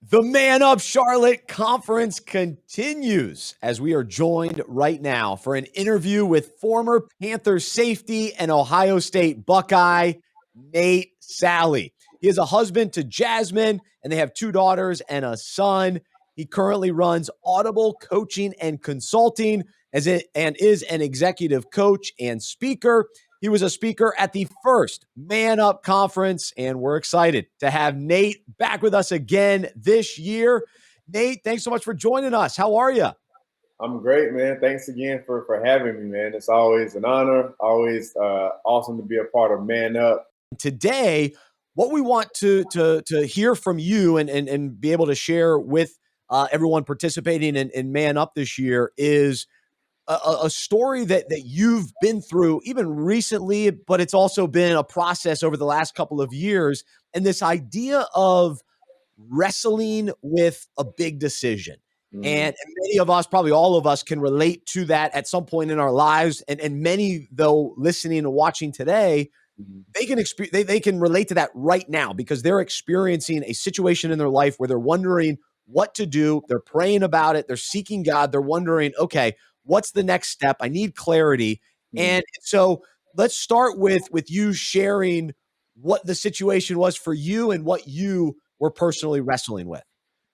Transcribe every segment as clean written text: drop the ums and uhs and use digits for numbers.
The ManUp Charlotte Conference continues as we are joined right now for an interview with former Panthers safety and Ohio State Buckeye, Nate Salley. He is a husband to Jasmine, and they have two daughters and a son. He currently runs Audible Coaching and Consulting and is an executive coach and speaker. He was a speaker at the first Man Up Conference, and we're excited to have Nate back with us again this year. Nate, thanks so much for joining us. How are you? I'm great, man. Thanks again for having me, man. It's always an honor, always awesome to be a part of Man Up. Today, what we want to hear from you and be able to share with everyone participating in Man Up this year is a story that you've been through even recently, but it's also been a process over the last couple of years. And this idea of wrestling with a big decision. And many of us, probably all of us, can relate to that at some point in our lives. And many, though, listening and watching today, they can relate to that right now because they're experiencing a situation in their life where they're wondering what to do. They're praying about it. They're seeking God. They're wondering, okay, what's the next step? I need clarity. And so let's start with you sharing what the situation was for you and what you were personally wrestling with.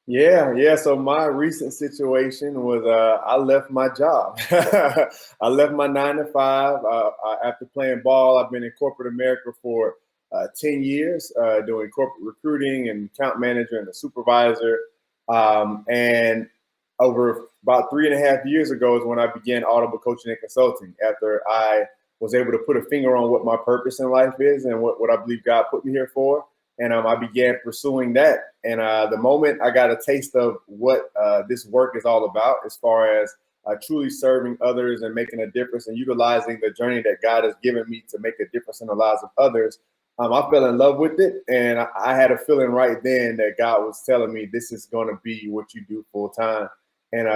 Yeah. So my recent situation was I left my job. I left my 9 to 5 after playing ball. I've been in corporate America for 10 years, doing corporate recruiting and account manager and a supervisor. And over about 3.5 years ago is when I began Audible Coaching and Consulting after I was able to put a finger on what my purpose in life is and what I believe God put me here for. And I began pursuing that. And the moment I got a taste of what this work is all about, as far as truly serving others and making a difference and utilizing the journey that God has given me to make a difference in the lives of others, I fell in love with it. And I had a feeling right then that God was telling me this is going to be what you do full time. And,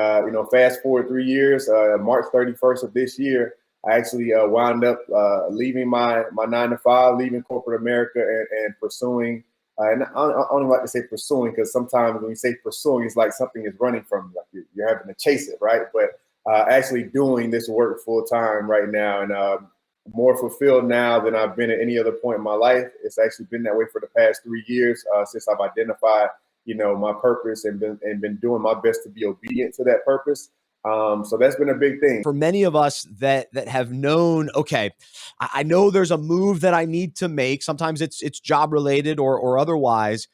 fast forward 3 years, March 31st of this year, I actually wound up leaving my 9 to 5, leaving corporate America and pursuing. And I don't like to say pursuing because sometimes when you say pursuing, it's like something is running from you, like you're having to chase it, right? But actually doing this work full time right now, and more fulfilled now than I've been at any other point in my life. It's actually been that way for the past 3 years since I've identified, my purpose and been doing my best to be obedient to that purpose. So that's been a big thing. For many of us that have known, okay, I know there's a move that I need to make. Sometimes it's job related or otherwise,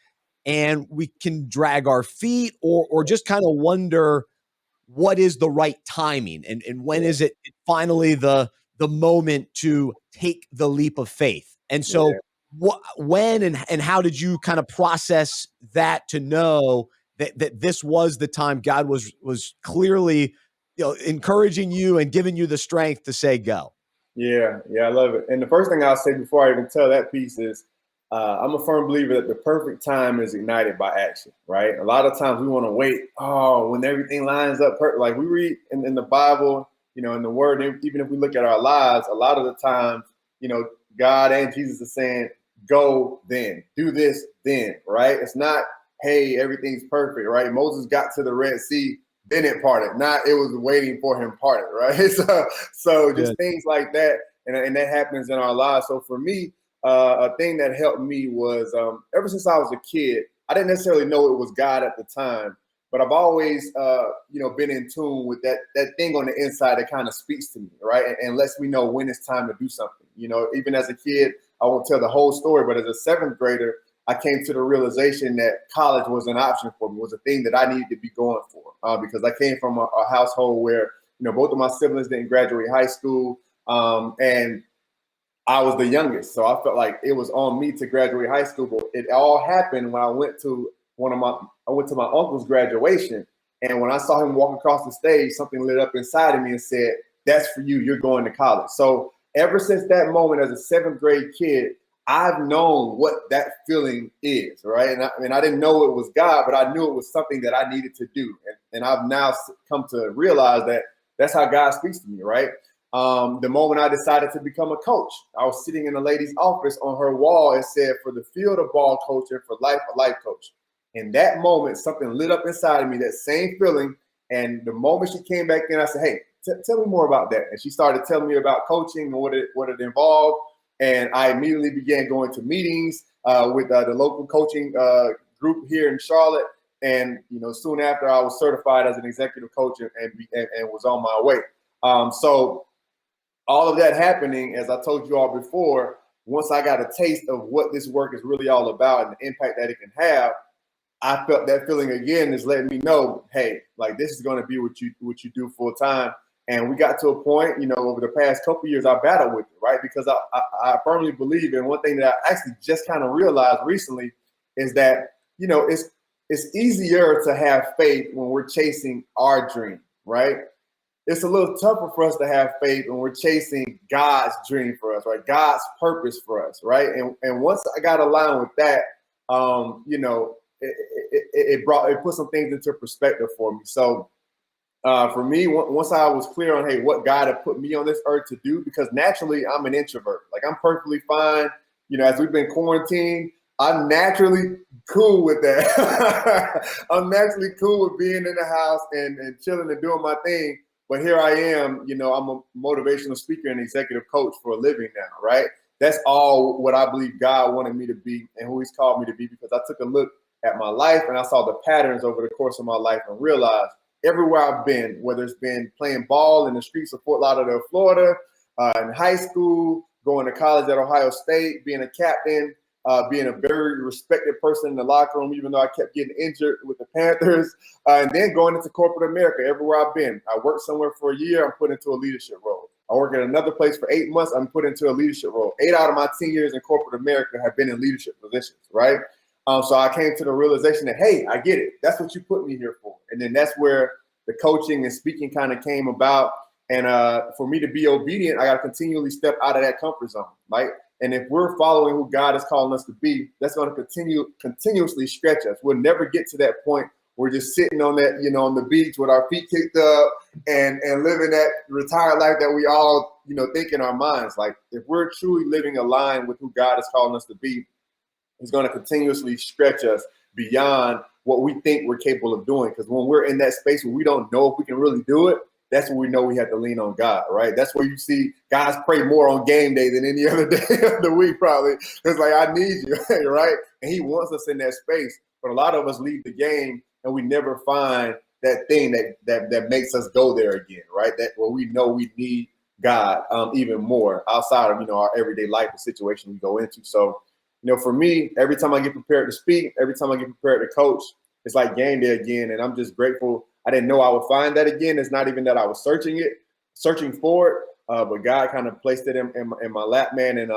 and we can drag our feet or just kind of wonder what is the right timing and when is it finally the moment to take the leap of faith. And so when and how did you kind of process that to know that this was the time God was clearly encouraging you and giving you the strength to say go? Yeah, I love it. And the first thing I'll say before I even tell that piece is I'm a firm believer that the perfect time is ignited by action, right? A lot of times we want to wait, when everything lines up perfect. Like we read in the Bible, in the Word, even if we look at our lives, a lot of the times, God and Jesus are saying, go then, do this then, right? It's not, hey, everything's perfect, right? Moses got to the Red Sea, then it parted. Not it was waiting for him parted, right? So just things like that, and that happens in our lives. So for me, a thing that helped me was ever since I was a kid, I didn't necessarily know it was God at the time, but I've always been in tune with that thing on the inside that kind of speaks to me, right? And lets me know when it's time to do something. Even as a kid, I won't tell the whole story, but as a seventh grader, I came to the realization that college was an option for me, was a thing that I needed to be going for because I came from a household where, both of my siblings didn't graduate high school and I was the youngest. So I felt like it was on me to graduate high school. But it all happened when I went to my uncle's graduation. And when I saw him walk across the stage, something lit up inside of me and said, that's for you. You're going to college. So ever since that moment as a seventh grade kid, I've known what that feeling is, right? And I didn't know it was God, but I knew it was something that I needed to do. And I've now come to realize that that's how God speaks to me, right? The moment I decided to become a coach, I was sitting in a lady's office. On her wall, it said, for the field of ball coach and for life, a life coach. In that moment, something lit up inside of me, that same feeling. And the moment she came back in, I said, hey, tell me more about that. And she started telling me about coaching and what it involved. And I immediately began going to meetings with the local coaching group here in Charlotte. And, soon after, I was certified as an executive coach and was on my way. So all of that happening, as I told you all before, once I got a taste of what this work is really all about and the impact that it can have, I felt that feeling again is letting me know, hey, like this is going to be what you do full time. And we got to a point, over the past couple of years, I battled with it, right? Because I firmly believe in one thing that I actually just kind of realized recently is that, it's easier to have faith when we're chasing our dream, right? It's a little tougher for us to have faith when we're chasing God's dream for us, right? God's purpose for us, right? And once I got aligned with that, it put some things into perspective for me. So for me, once I was clear on, hey, what God had put me on this earth to do, because naturally I'm an introvert. Like I'm perfectly fine. As we've been quarantined, I'm naturally cool with that. I'm naturally cool with being in the house and chilling and doing my thing. But here I am, I'm a motivational speaker and executive coach for a living now, right? That's all what I believe God wanted me to be and who he's called me to be, because I took a look at my life and I saw the patterns over the course of my life and realized everywhere I've been, whether it's been playing ball in the streets of Fort Lauderdale, Florida, in high school, going to college at Ohio State, being a captain, being a very respected person in the locker room, even though I kept getting injured with the Panthers, and then going into corporate America, everywhere I've been. I worked somewhere for a year, I'm put into a leadership role. I work at another place for 8 months, I'm put into a leadership role. 8 out of my 10 years in corporate America have been in leadership positions, right? So I came to the realization that, hey, I get it. That's what you put me here for. And then that's where the coaching and speaking kind of came about. And for me to be obedient, I got to continually step out of that comfort zone, right? And if we're following who God is calling us to be, that's going to continuously stretch us. We'll never get to that point where we're just sitting on that, on the beach with our feet kicked up and living that retired life that we all, think in our minds. Like if we're truly living aligned with who God is calling us to be, he's going to continuously stretch us beyond what we think we're capable of doing. Because when we're in that space where we don't know if we can really do it, that's when we know we have to lean on God, right? That's where you see guys pray more on game day than any other day of the week, probably. It's like, I need you, right? And he wants us in that space. But a lot of us leave the game and we never find that thing that makes us go there again, right? That where we know we need God even more outside of, our everyday life and situation we go into. So, for me, every time I get prepared to speak, every time I get prepared to coach, it's like game day again. And I'm just grateful. I didn't know I would find that again. It's not even that I was searching for it, but God kind of placed it in my lap, man. And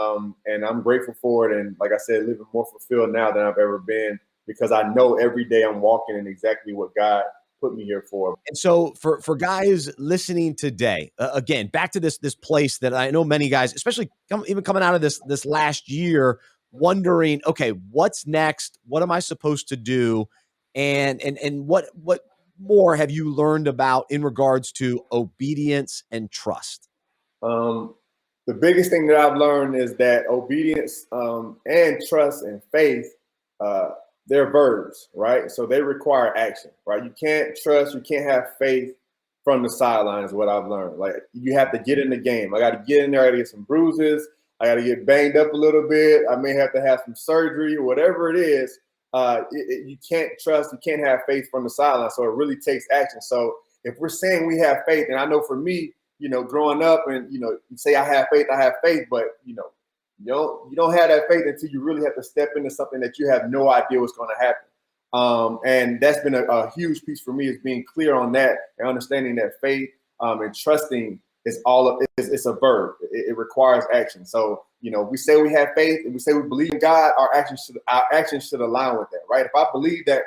I'm grateful for it. And like I said, living more fulfilled now than I've ever been, because I know every day I'm walking in exactly what God put me here for. And so for guys listening today, again, back to this place that I know many guys, especially even coming out of this last year, wondering, okay, what's next? What am I supposed to do? And what more have you learned about in regards to obedience and trust? The biggest thing that I've learned is that obedience and trust and faith, they're verbs, right? So they require action, right? You can't trust, you can't have faith from the sideline is what I've learned. Like you have to get in the game. I got to get in there, I got to get some bruises, I got to get banged up a little bit, I may have to have some surgery, whatever it is. You can't trust, you can't have faith from the sideline. So it really takes action. So if we're saying we have faith, and I know for me, growing up and, you say I have faith, but, you don't have that faith until you really have to step into something that you have no idea what's going to happen. And that's been a huge piece for me, is being clear on that and understanding that faith and trusting is it's a verb. It requires action. So, we say we have faith and we say we believe in God, our actions should align with that, right? If I believe that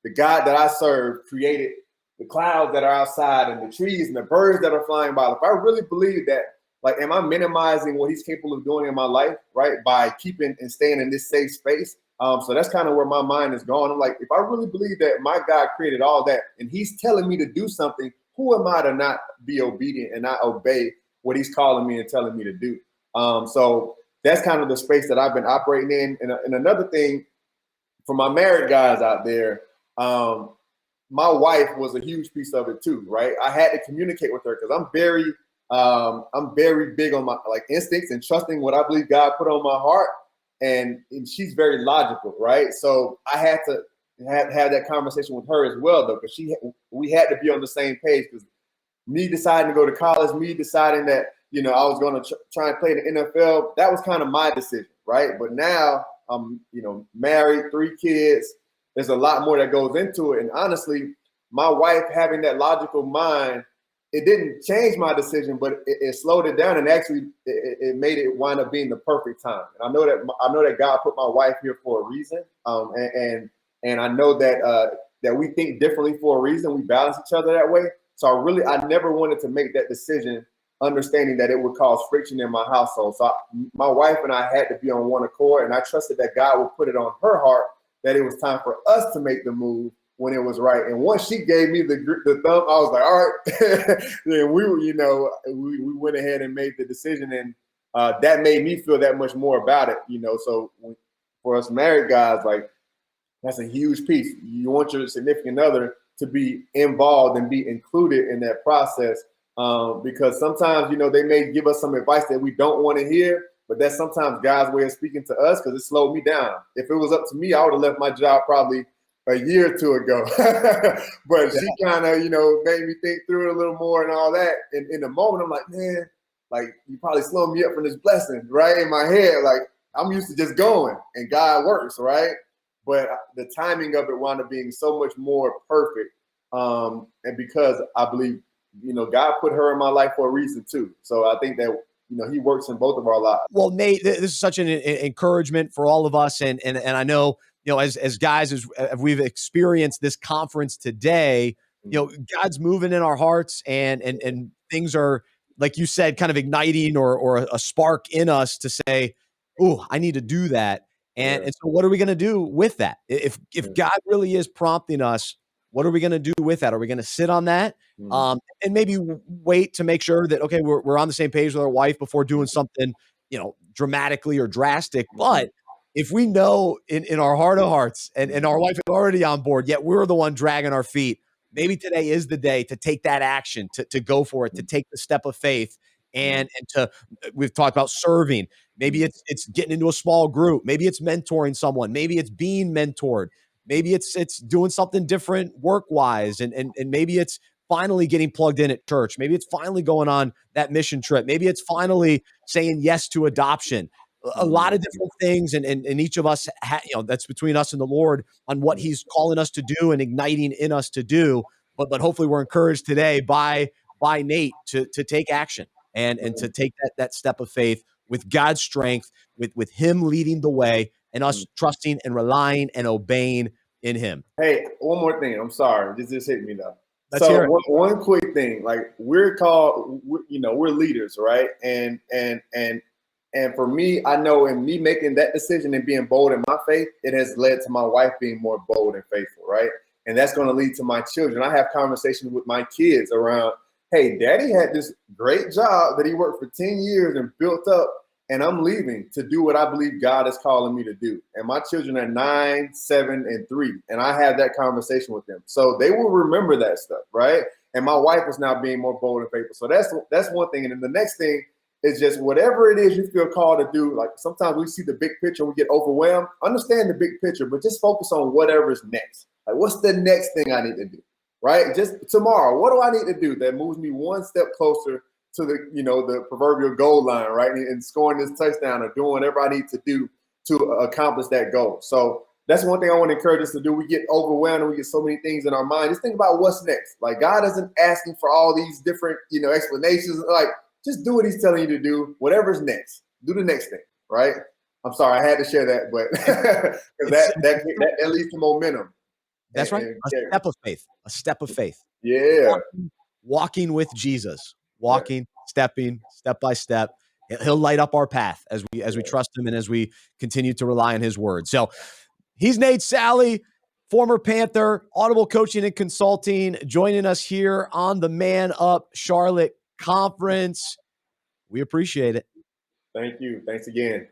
the God that I serve created the clouds that are outside and the trees and the birds that are flying by, if I really believe that, like, am I minimizing what he's capable of doing in my life, right? By keeping and staying in this safe space. So that's kind of where my mind is going. I'm like, if I really believe that my God created all that and he's telling me to do something, who am I to not be obedient and not obey what he's calling me and telling me to do? So that's kind of the space that I've been operating in. And another thing for my married guys out there, my wife was a huge piece of it too, right? I had to communicate with her because I'm very big on my like instincts and trusting what I believe God put on my heart, and she's very logical, right? So I had to have that conversation with her as well, though, because we had to be on the same page. Because me deciding to go to college, me deciding that I was going to try and play the NFL, that was kind of my decision, right? But now I'm married, 3 kids. There's a lot more that goes into it, and honestly, my wife having that logical mind, it didn't change my decision, but it slowed it down, and actually it made it wind up being the perfect time. And I know that God put my wife here for a reason, and I know that we think differently for a reason. We balance each other that way. So I never wanted to make that decision, understanding that it would cause friction in my household. So my wife and I had to be on one accord, and I trusted that God would put it on her heart that it was time for us to make the move when it was right. And once she gave me the thumb, I was like, all right. Then we went ahead and made the decision, and that made me feel that much more about it. So for us married guys, like that's a huge piece. You want your significant other to be involved and be included in that process, because sometimes they may give us some advice that we don't want to hear. But that's sometimes God's way of speaking to us, because it slowed me down. If it was up to me, I would have left my job probably a year or two ago. But she kind of, made me think through it a little more and all that. And in the moment, I'm like, man, like you probably slowed me up from this blessing, right? In my head, like I'm used to just going, and God works, right? But the timing of it wound up being so much more perfect. And because I believe, God put her in my life for a reason too. So I think that he works in both of our lives. Well, Nate, this is such an encouragement for all of us, and I know as guys, as we've experienced this conference today, God's moving in our hearts, and things are, like you said, kind of igniting or a spark in us to say, "Oh, I need to do that." And so, what are we going to do with that? If God really is prompting us, what are we going to do with that? Are we going to sit on that? And maybe wait to make sure that, okay, we're on the same page with our wife before doing something, dramatically or drastic. But if we know in our heart of hearts, and our wife is already on board, yet we're the one dragging our feet, maybe today is the day to take that action, to go for it, to take the step of faith, and to, we've talked about serving. Maybe it's getting into a small group. Maybe it's mentoring someone. Maybe it's being mentored. Maybe it's doing something different work-wise, and maybe it's finally getting plugged in at church. Maybe it's finally going on that mission trip. Maybe it's finally saying yes to adoption. A lot of different things, and each of us, that's between us and the Lord on what He's calling us to do and igniting in us to do. But hopefully, we're encouraged today by Nate to take action and to take that step of faith with God's strength, with Him leading the way, and us trusting and relying and obeying in Him. Hey, one more thing. I'm sorry, this just hit me though. Let's hear it. One quick thing, like we're leaders, right? And for me, I know in me making that decision and being bold in my faith, it has led to my wife being more bold and faithful, right? And that's going to lead to my children. I have conversations with my kids around, hey, daddy had this great job that he worked for 10 years and built up, and I'm leaving to do what I believe God is calling me to do. And my children are 9, 7, and 3. And I have that conversation with them. So they will remember that stuff, right? And my wife is now being more bold and faithful. So that's one thing. And then the next thing is just whatever it is you feel called to do. Like sometimes we see the big picture, we get overwhelmed. Understand the big picture, but just focus on whatever's next. Like what's the next thing I need to do, right? Just tomorrow, what do I need to do that moves me one step closer to the proverbial goal line, right? And scoring this touchdown or doing whatever I need to do to accomplish that goal. So that's one thing I want to encourage us to do. We get overwhelmed and we get so many things in our mind. Just think about what's next. Like God isn't asking for all these different, explanations. Like just do what He's telling you to do. Whatever's next, do the next thing, right? I'm sorry, I had to share that, but that leads to momentum. That's right. A step of faith. A step of faith. Yeah. Walking with Jesus. Walking, stepping, step by step. He'll light up our path as we trust Him and as we continue to rely on His word. So he's Nate Salley, former Panther, Audible coaching and consulting, joining us here on the ManUp Charlotte Conference. We appreciate it. Thank you. Thanks again.